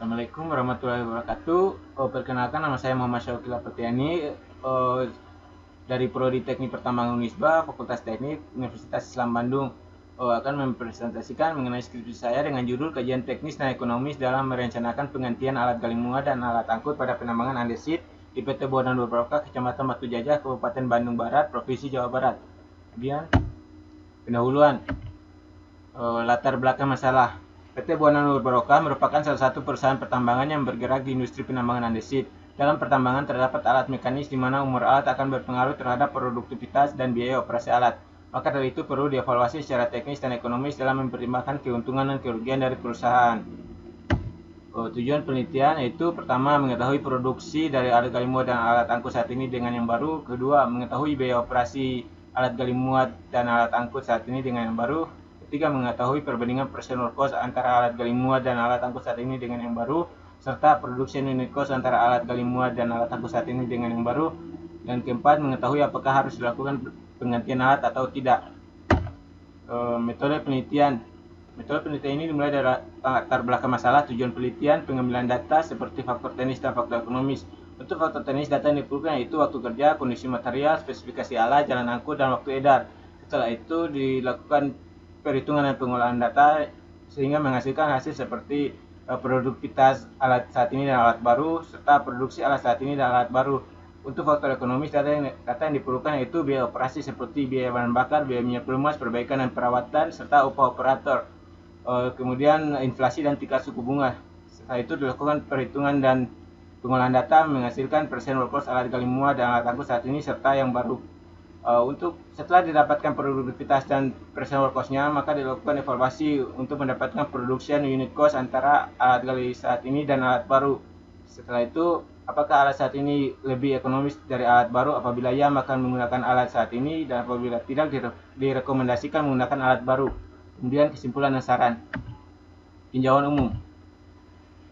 Assalamualaikum warahmatullahi wabarakatuh. Perkenalkan, nama saya Muhammad Syauqil Apriyani, dari Prodi Teknik Pertambangan Unisba, Fakultas Teknik, Universitas Islam Bandung. Akan mempresentasikan mengenai skripsi saya dengan judul Kajian Teknis dan Ekonomis dalam merencanakan penggantian alat gali muat dan alat angkut pada penambangan andesit di PT Bondan Barokah, Kecamatan Batu Jajah, Kabupaten Bandung Barat, Provinsi Jawa Barat. Kemudian pendahuluan. Latar belakang masalah. PT Bondan Barokah merupakan salah satu perusahaan pertambangan yang bergerak di industri penambangan andesit. Dalam pertambangan terdapat alat mekanis di mana umur alat akan berpengaruh terhadap produktivitas dan biaya operasi alat. Maka dari itu perlu dievaluasi secara teknis dan ekonomis dalam mempertimbangkan keuntungan dan kerugian dari perusahaan. Tujuan penelitian yaitu pertama, mengetahui produksi dari alat gali muat dan alat angkut saat ini dengan yang baru. Kedua, mengetahui biaya operasi alat gali muat dan alat angkut saat ini dengan yang baru. Ketiga, mengetahui perbandingan personnel cost antara alat gali muat dan alat angkut saat ini dengan yang baru, serta production unit cost antara alat gali muat dan alat angkut saat ini dengan yang baru. Dan keempat, mengetahui apakah harus dilakukan penggantian alat atau tidak. Metode penelitian. Metode penelitian ini dimulai dari latar belakang masalah, tujuan penelitian, pengambilan data seperti faktor teknis dan faktor ekonomis. Untuk faktor teknis, data yang diperlukan yaitu waktu kerja, kondisi material, spesifikasi alat, jalan angkut, dan waktu edar. Setelah itu dilakukan perhitungan dan pengolahan data sehingga menghasilkan hasil seperti produktivitas alat saat ini dan alat baru, serta produksi alat saat ini dan alat baru. Untuk faktor ekonomis, data yang diperlukan yaitu biaya operasi seperti biaya bahan bakar, biaya minyak pelumas, perbaikan dan perawatan, serta upah operator. Kemudian inflasi dan tingkat suku bunga. Setelah itu dilakukan perhitungan dan pengolahan data menghasilkan persen workforce alat gali muat dan alat angkut saat ini serta yang baru. Untuk setelah didapatkan produktivitas dan persen workforce-nya, maka dilakukan evaluasi untuk mendapatkan production unit cost antara alat gali saat ini dan alat baru. Setelah itu, apakah alat saat ini lebih ekonomis dari alat baru? Apabila ya, maka menggunakan alat saat ini, dan apabila tidak, direkomendasikan menggunakan alat baru. Kemudian kesimpulan dan saran. Tinjauan umum.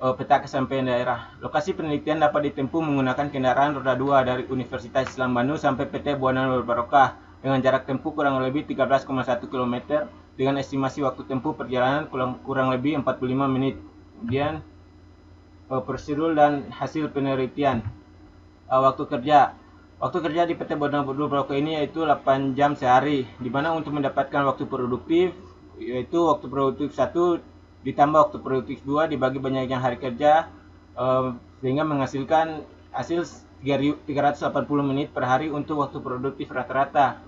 Peta kesampaian daerah. Lokasi penelitian dapat ditempuh menggunakan kendaraan roda 2 dari Universitas Islam Bandung sampai PT Bondan Barokah dengan jarak tempuh kurang lebih 13,1 km dengan estimasi waktu tempuh perjalanan kurang lebih 45 menit. Kemudian prosedur dan hasil penelitian. Waktu kerja. Waktu kerja di PT Bondan Barokah ini yaitu 8 jam sehari, di mana untuk mendapatkan waktu produktif yaitu waktu produktif 1 ditambah waktu produktif 2 dibagi banyaknya hari kerja, sehingga menghasilkan hasil 380 menit per hari untuk waktu produktif rata-rata.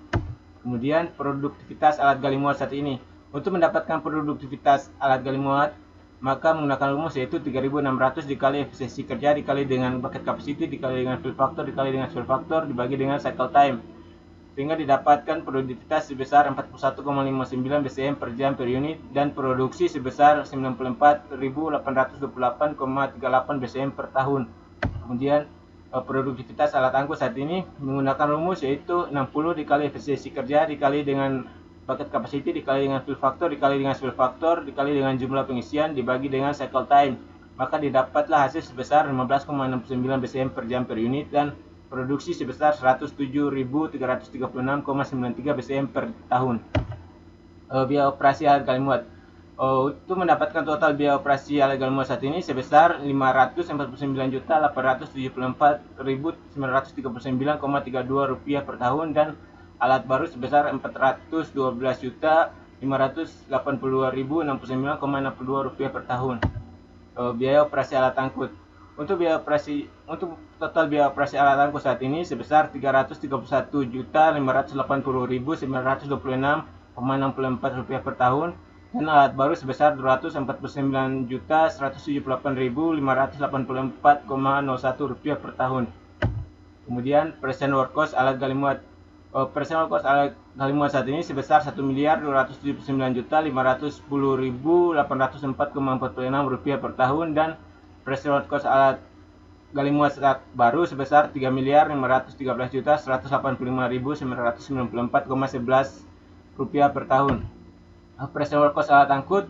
Kemudian produktivitas alat gali muat saat ini. Untuk mendapatkan produktivitas alat gali muat, maka menggunakan rumus yaitu 3600 dikali efisiensi kerja dikali dengan bucket capacity dikali dengan fill factor dikali dengan swell factor dibagi dengan cycle time, sehingga didapatkan produktivitas sebesar 41,59 BCM per jam per unit dan produksi sebesar 94.828,38 BCM per tahun. Kemudian produktivitas alat angkut saat ini menggunakan rumus yaitu 60 dikali efisiensi kerja dikali dengan bucket capacity dikali dengan fill factor dikali dengan swell factor dikali dengan jumlah pengisian dibagi dengan cycle time, maka didapatlah hasil sebesar 15,69 BCM per jam per unit dan produksi sebesar 107.336,93 BCM per tahun. Biaya operasi alat gali muat. Untuk mendapatkan total biaya operasi alat gali muat saat ini sebesar Rp549.874.939,32 per tahun dan alat baru sebesar Rp412.582.069,62 per tahun. Biaya operasi alat angkut. Untuk total biaya operasi alat angkut saat ini sebesar Rp331.580.926,64 per tahun dan alat baru sebesar Rp249.178.584,01 per tahun. Kemudian persen work cost alat gali muat. Persen work cost alat gali muat saat ini sebesar Rp1.279.510.804,46 per tahun dan persen work cost alat gali muat saat baru sebesar Rp3.513.185.994,11 per tahun. Persen work cost alat angkut.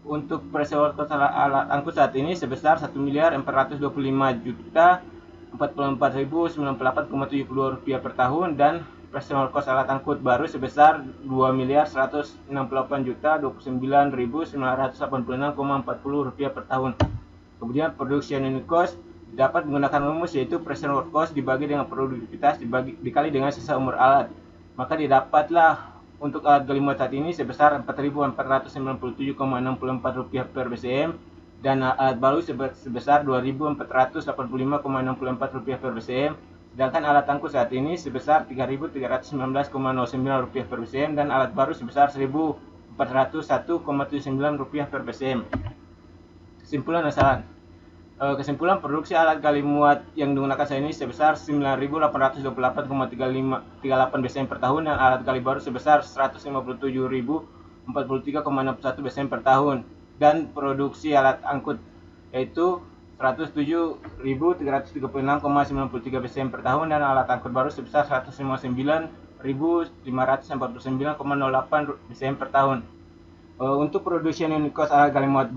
Untuk persen work cost alat angkut saat ini sebesar Rp1.425.044.098,72 per tahun dan persen work cost alat angkut baru sebesar Rp2.168.029.986,40 per tahun. Kemudian production unit cost dapat menggunakan rumus yaitu present work cost dibagi dengan produktivitas dikali dengan sisa umur alat. Maka didapatlah untuk alat gali muat saat ini sebesar Rp4.497,64 per BCM dan alat baru sebesar Rp2.485,64 per BCM. Sedangkan alat angkut saat ini sebesar Rp3.319,09 per BCM dan alat baru sebesar Rp1.401,79 per BCM. Kesimpulan dan saran. Kesimpulan produksi alat gali muat yang digunakan saat ini sebesar 9.828,38 BCM per tahun dan alat gali baru sebesar 157.043,61 BCM per tahun, dan produksi alat angkut yaitu 107.336,93 BCM per tahun dan alat angkut baru sebesar 159.549,08 BCM per tahun. Untuk production unit cost alat gali muat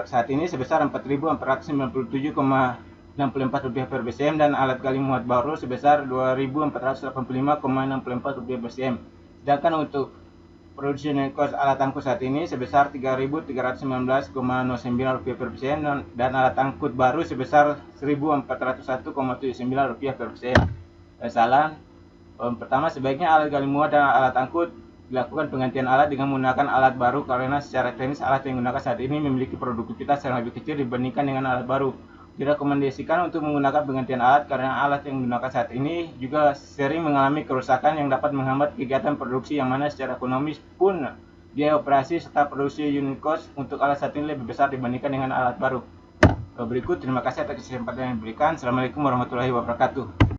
saat ini sebesar Rp4.497,64 per BCM dan alat gali muat baru sebesar Rp2.485,64 per BCM. Sedangkan untuk production unit cost alat angkut saat ini sebesar Rp3.319,09 per BCM dan alat angkut baru sebesar Rp1.401,79 per BCM. Saran. Pertama, sebaiknya alat gali muat dan alat angkut dilakukan penggantian alat dengan menggunakan alat baru karena secara teknis alat yang digunakan saat ini memiliki produktivitas yang lebih kecil dibandingkan dengan alat baru. Direkomendasikan untuk menggunakan penggantian alat karena alat yang digunakan saat ini juga sering mengalami kerusakan yang dapat menghambat kegiatan produksi, yang mana secara ekonomis pun biaya operasi serta produksi unit cost untuk alat saat ini lebih besar dibandingkan dengan alat baru. Berikut, terima kasih atas kesempatan yang diberikan. Assalamualaikum warahmatullahi wabarakatuh.